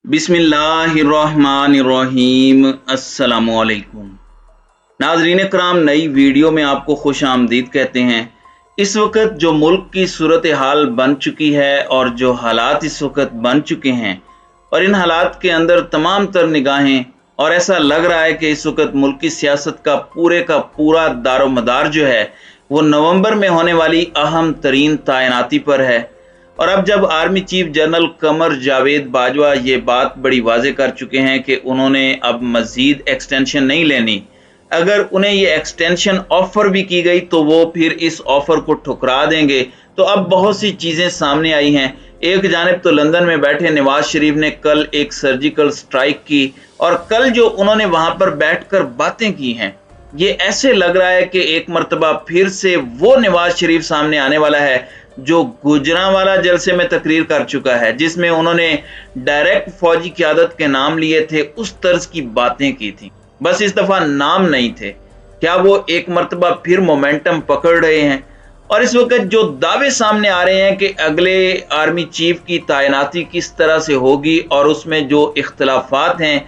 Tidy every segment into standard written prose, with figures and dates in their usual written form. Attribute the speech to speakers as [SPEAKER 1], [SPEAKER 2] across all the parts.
[SPEAKER 1] बिस्मिल्लाहिर्रहमानिर्रहीम। अस्सलामुअलैकुम नाज़रीन कराम, नई वीडियो में आपको खुश आमदीद कहते हैं। इस वक्त जो मुल्क की सूरत हाल बन चुकी है और जो हालात इस वक्त बन चुके हैं और इन हालात के अंदर तमाम तर निगाहें, और ऐसा लग रहा है कि इस वक्त मुल्क की सियासत का पूरा दारोमदार जो है वो नवंबर में होने वाली अहम तरीन तैनाती पर है। और अब जब army chief general Qamar Javed Bajwa ये बात बड़ी वाज़ेह कर चुके हैं कि उन्होंने अब मज़ीद एक्सटेंशन नहीं लेनी, अगर उन्हें ये एक्सटेंशन ऑफ़र भी की गई तो वो फिर इस ऑफ़र को ठुकरा देंगे। तो अब बहुत सी चीज़ें सामने आई हैं। एक जानिब तो लंदन में बैठे नवाज शरीफ ने कल एक सर्जिकल स्ट्राइक की, और कल जो उन्होंने वहाँ पर बैठकर बातें की हैं, ये ऐसे लग रहा है कि एक मरतबा फिर से वो नवाज शरीफ सामने आने वाला है जो गुजरांवाला जलसे में तकरीर कर चुका है, जिसमें उन्होंने डायरेक्ट फौजी क़यादत के नाम लिए थे, उस तर्ज की बातें की थी। बस इस दफा नाम नहीं थे। क्या वो एक मरतबा फिर मोमेंटम पकड़ रहे हैं? और इस वक्त जो दावे सामने आ रहे हैं कि अगले आर्मी चीफ की तैनाती किस तरह से होगी और उसमें जो इख्तलाफात हैं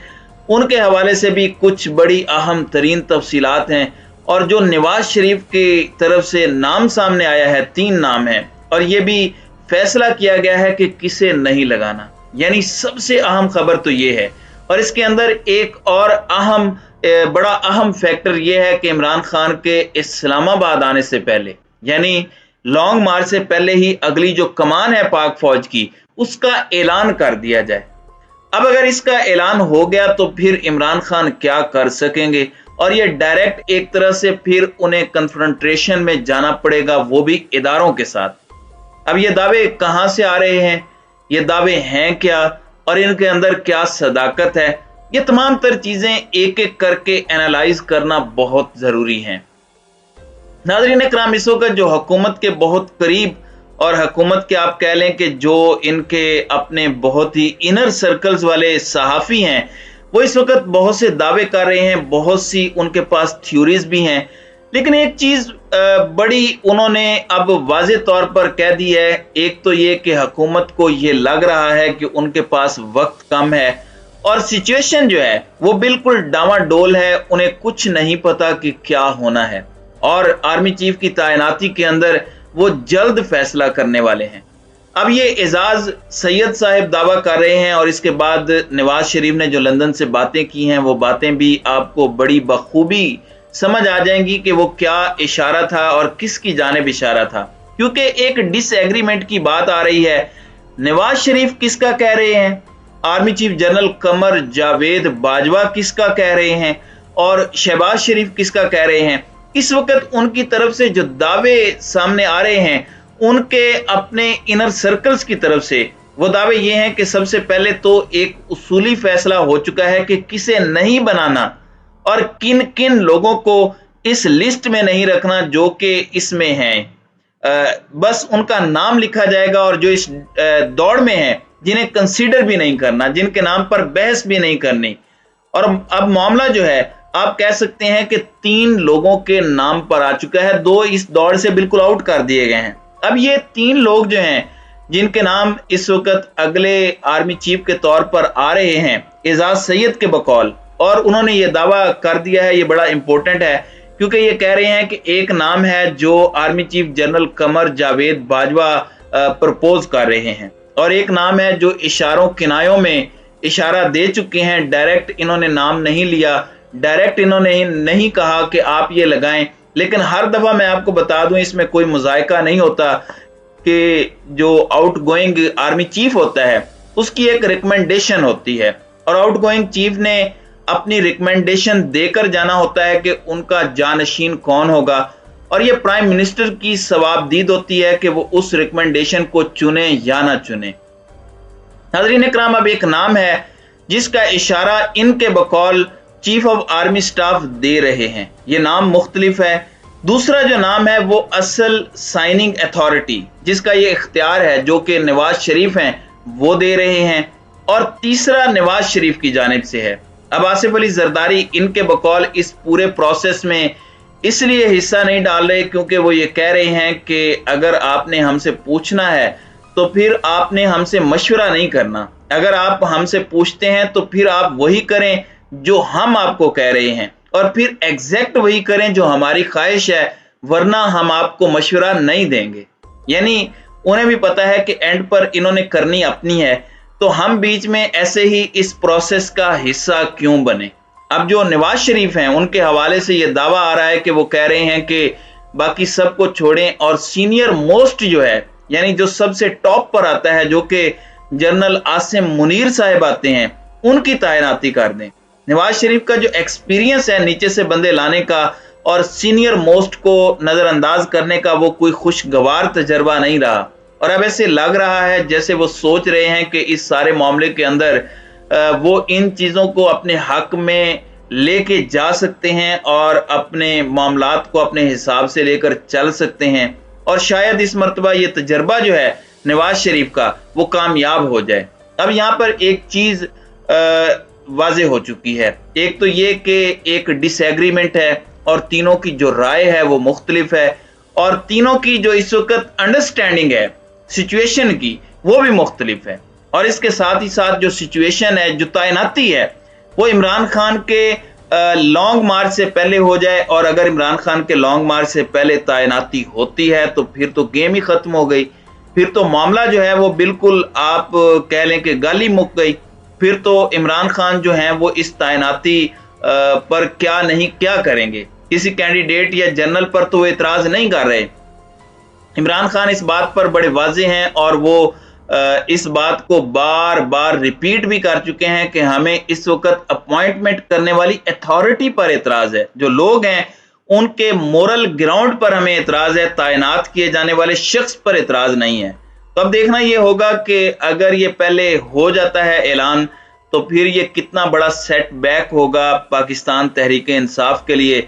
[SPEAKER 1] उनके हवाले से भी कुछ बड़ी अहम तरीन तफसीलात हैं। और जो नवाज शरीफ की तरफ से नाम सामने आया है, 3 नाम हैं, और ये भी फैसला किया गया है कि किसे नहीं लगाना। यानी सबसे अहम खबर तो ये है। और इसके अंदर एक और बड़ा अहम फैक्टर ये है कि इमरान खान के इस्लामाबाद आने से पहले, यानी लॉन्ग मार्च से पहले ही अगली जो कमान है पाक फौज की, उसका ऐलान कर दिया जाए। अब अगर इसका ऐलान हो गया तो फिर इमरान खान क्या कर सकेंगे, और ये डायरेक्ट एक तरह से फिर उन्हें कन्फ्रंटेशन में जाना पड़ेगा, वो भी इदारों के साथ। अब ये दावे कहां से आ रहे हैं, ये दावे हैं क्या, और इनके अंदर क्या सदाकत है, ये तमाम तर चीजें एक एक करके एनालाइज करना बहुत जरूरी है। नाज़रीन इकराम, इस वक्त जो हुकूमत के बहुत करीब, और हुकूमत के आप कह लें कि जो इनके अपने बहुत ही इनर सर्कल्स वाले सहाफ़ी हैं, वो इस वक्त बहुत से दावे कर रहे हैं, बहुत सी उनके पास थ्योरीज भी हैं। लेकिन एक चीज़ बड़ी उन्होंने अब वाज़ेह तौर पर कह दी है। एक तो ये कि हुकूमत को ये लग रहा है कि उनके पास वक्त कम है और सिचुएशन जो है वो बिल्कुल डावाडोल है, उन्हें कुछ नहीं पता कि क्या होना है, और आर्मी चीफ की तैनाती के अंदर वो जल्द फैसला करने वाले हैं। अब ये एजाज सैयद साहब दावा कर रहे हैं, और इसके बाद नवाज शरीफ ने जो लंदन से बातें की हैं वो बातें भी आपको बड़ी बखूबी समझ आ जाएंगी कि वो क्या इशारा था और किसकी जानिब इशारा था। क्योंकि एक डिसएग्रीमेंट की बात आ रही है। नवाज शरीफ किसका कह रहे हैं, army chief general Qamar Javed Bajwa किसका कह रहे हैं, और शहबाज शरीफ किसका कह रहे हैं। इस वक्त उनकी तरफ से जो दावे सामने आ रहे हैं उनके अपने इनर सर्कल्स की तरफ से, वो दावे ये हैं कि सबसे पहले तो एक उसूली फैसला हो चुका है कि किसे नहीं बनाना और किन किन लोगों को इस लिस्ट में नहीं रखना जो कि इसमें हैं। बस उनका नाम लिखा जाएगा, और जो इस दौड़ में हैं जिन्हें कंसीडर भी नहीं करना, जिनके नाम पर बहस भी नहीं करनी। और अब मामला जो है आप कह सकते हैं कि 3 लोगों के नाम पर आ चुका है, 2 इस दौड़ से बिल्कुल आउट कर दिए गए हैं। अब ये 3 लोग जो हैं जिनके नाम इस वक्त अगले आर्मी चीफ के तौर पर आ रहे हैं एजाज सैयद के बकौल, और उन्होंने ये दावा कर दिया है, ये बड़ा इंपॉर्टेंट है, क्योंकि ये कह रहे हैं कि एक नाम है जो army chief general Qamar Javed Bajwa propose कर रहे हैं, और एक नाम है जो इशारों किनायों में इशारा दे चुके हैं। डायरेक्ट इन्होंने नाम नहीं लिया, डायरेक्ट इन्होंने नहीं कहा कि आप ये लगाएं, लेकिन हर दफा मैं आपको बता दूं इसमें कोई मुजायका नहीं होता कि जो आउट गोइंग आर्मी चीफ होता है उसकी एक रिकमेंडेशन होती है, और आउट गोइंग चीफ ने अपनी रिकमेंडेशन देकर जाना होता है कि उनका जानशीन कौन होगा, और ये प्राइम मिनिस्टर की सवाबदीद होती है कि वो उस रिकमेंडेशन को चुने या ना चुने। नाज़रीन इकराम, अब एक नाम है जिसका इशारा इनके बकौल चीफ ऑफ आर्मी स्टाफ दे रहे हैं, ये नाम मुख्तलिफ है। दूसरा जो नाम है वो असल साइनिंग अथॉरिटी, जिसका ये इख्तियार है, जो कि नवाज शरीफ हैं, वो दे रहे हैं, और तीसरा नवाज शरीफ की जानिब से है। अब आसिफ अली जरदारी इनके बकौल इस पूरे प्रोसेस में इसलिए हिस्सा नहीं डाल रहे क्योंकि वो ये कह रहे हैं कि अगर आपने हमसे पूछना है تو پھر آپ نے ہم سے مشورہ نہیں کرنا. اگر آپ ہم سے پوچھتے ہیں تو پھر آپ وہی کریں جو ہم آپ کو کہہ رہے ہیں، اور پھر ایگزیکٹ وہی کریں جو ہماری خواہش ہے، ورنہ ہم آپ کو مشورہ نہیں دیں گے. یعنی انہیں بھی پتا ہے کہ اینڈ پر انہوں نے کرنی اپنی ہے، تو ہم بیچ میں ایسے ہی اس پروسیس کا حصہ کیوں بنے. اب جو نواز شریف ہیں ان کے حوالے سے یہ دعویٰ آ رہا ہے کہ وہ کہہ رہے ہیں کہ باقی سب کو چھوڑیں اور سینئر موسٹ جو ہے، یعنی جو سب سے ٹاپ پر آتا ہے، جو کہ جنرل عاصم منیر صاحب آتے ہیں، ان کی تعیناتی کر دیں. نواز شریف کا جو ایکسپیرینس ہے نیچے سے بندے لانے کا اور سینئر موسٹ کو نظر انداز کرنے کا، وہ کوئی خوشگوار تجربہ نہیں رہا. اور اب ایسے لگ رہا ہے جیسے وہ سوچ رہے ہیں کہ اس سارے معاملے کے اندر وہ ان چیزوں کو اپنے حق میں لے کے جا سکتے ہیں اور اپنے معاملات کو اپنے حساب سے لے کر چل سکتے ہیں، اور شاید اس مرتبہ یہ تجربہ جو ہے نواز شریف کا وہ کامیاب ہو جائے. اب یہاں پر ایک چیز واضح ہو چکی ہے. ایک تو یہ کہ ایک ڈس ایگریمنٹ ہے اور تینوں کی جو رائے ہے وہ مختلف ہے، اور تینوں کی جو اس وقت انڈرسٹینڈنگ ہے سچویشن کی وہ بھی مختلف ہے. اور اس کے ساتھ ہی ساتھ جو سچویشن ہے، جو تعیناتی ہے، وہ عمران خان کے لانگ مارچ سے پہلے ہو جائے. اور اگر عمران خان کے لانگ مارچ سے پہلے تعیناتی ہوتی ہے تو پھر تو گیم ہی ختم ہو گئی، پھر تو معاملہ جو ہے وہ بالکل آپ کہہ لیں کہ گالی مک گئی. پھر تو عمران خان جو ہیں وہ اس تعیناتی پر کیا نہیں کیا کریں گے. کسی کینڈیڈیٹ یا جنرل پر تو وہ اعتراض نہیں کر رہے. عمران خان اس بات پر بڑے واضح ہیں اور وہ اس بات کو بار بار ریپیٹ بھی کر چکے ہیں کہ ہمیں اس وقت اپوائنٹمنٹ کرنے والی اتھارٹی پر اعتراض ہے. جو لوگ ہیں ان کے مورل گراؤنڈ پر ہمیں اعتراض ہے، تعینات کیے جانے والے شخص پر اعتراض نہیں ہے. تو اب دیکھنا یہ ہوگا کہ اگر یہ پہلے ہو جاتا ہے اعلان تو پھر یہ کتنا بڑا سیٹ بیک ہوگا پاکستان تحریک انصاف کے لیے.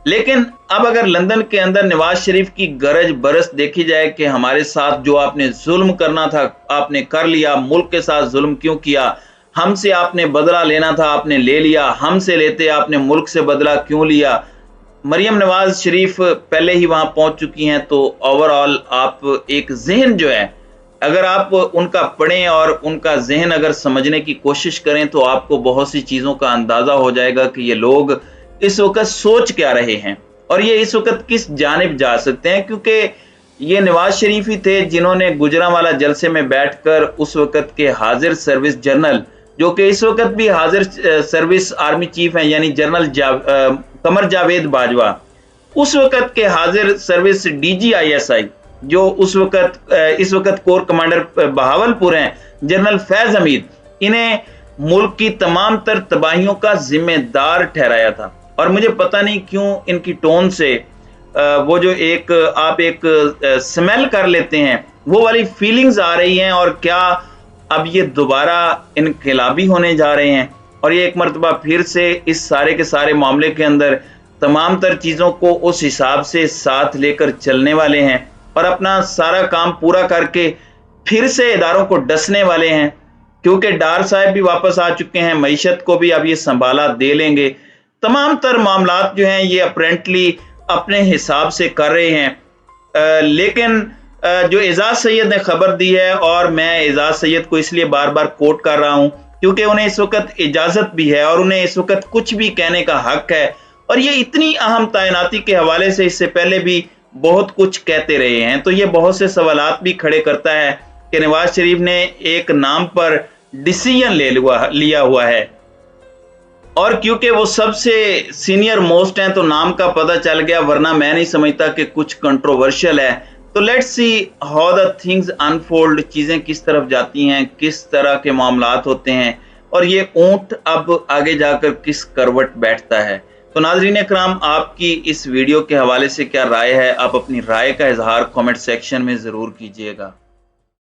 [SPEAKER 1] لیکن اب اگر لندن کے اندر نواز شریف کی گرج برس دیکھی جائے کہ ہمارے ساتھ جو آپ نے ظلم کرنا تھا آپ نے کر لیا، ملک کے ساتھ ظلم کیوں کیا، ہم سے آپ نے بدلہ لینا تھا آپ نے لے لیا، ہم سے لیتے آپ نے ملک سے بدلہ کیوں لیا. مریم نواز شریف پہلے ہی وہاں پہنچ چکی ہیں. تو اوورآل آپ ایک ذہن جو ہے اگر آپ ان کا پڑھیں اور ان کا ذہن اگر سمجھنے کی کوشش کریں تو آپ کو بہت سی چیزوں کا اندازہ ہو جائے گا کہ یہ لوگ اس وقت سوچ کیا رہے ہیں اور یہ اس وقت کس جانب جا سکتے ہیں. کیونکہ یہ نواز شریف ہی تھے جنہوں نے گجرانوالہ جلسے میں بیٹھ کر اس وقت کے حاضر سروس جنرل، جو کہ اس وقت بھی حاضر سروس آرمی چیف ہیں، یعنی جنرل قمر جاوید باجوہ، اس وقت کے حاضر service D G I S I جو اس وقت کور کمانڈر بہاول پور ہیں جنرل فیض حمید، انہیں ملک کی تمام تر تباہیوں کا ذمہ دار ٹھہرایا تھا. اور مجھے پتہ نہیں کیوں ان کی ٹون سے وہ جو آپ ایک سمیل کر لیتے ہیں وہ والی فیلنگز آ رہی ہیں، اور کیا اب یہ دوبارہ انقلابی ہونے جا رہے ہیں اور یہ ایک مرتبہ پھر سے اس سارے کے سارے معاملے کے اندر تمام تر چیزوں کو اس حساب سے ساتھ لے کر چلنے والے ہیں اور اپنا سارا کام پورا کر کے پھر سے اداروں کو ڈسنے والے ہیں. کیونکہ ڈار صاحب بھی واپس آ چکے ہیں، معیشت کو بھی اب یہ سنبھالا دے لیں گے. تمام تر معاملات جو ہیں یہ اپرینٹلی اپنے حساب سے کر رہے ہیں. لیکن جو اعزاز سید نے خبر دی ہے، اور میں اعزاز سید کو اس لیے بار بار کوٹ کر رہا ہوں کیونکہ انہیں اس وقت اجازت بھی ہے اور انہیں اس وقت کچھ بھی کہنے کا حق ہے، اور یہ اتنی اہم تعیناتی کے حوالے سے اس سے پہلے بھی بہت کچھ کہتے رہے ہیں. تو یہ بہت سے سوالات بھی کھڑے کرتا ہے کہ نواز شریف نے ایک نام پر ڈیسیژن لیا ہوا ہے، اور کیونکہ وہ سب سے سینئر موسٹ ہیں تو نام کا پتہ چل گیا، ورنہ میں نہیں سمجھتا کہ کچھ کنٹروورشل ہے. تو let's see how the things unfold, چیزیں کس طرف جاتی ہیں، کس طرح کے معاملات ہوتے ہیں، اور یہ اونٹ اب آگے جا کر کس کروٹ بیٹھتا ہے. تو ناظرین اکرام، آپ کی اس ویڈیو کے حوالے سے کیا رائے ہے؟ آپ اپنی رائے کا اظہار کامنٹ سیکشن میں ضرور کیجیے گا.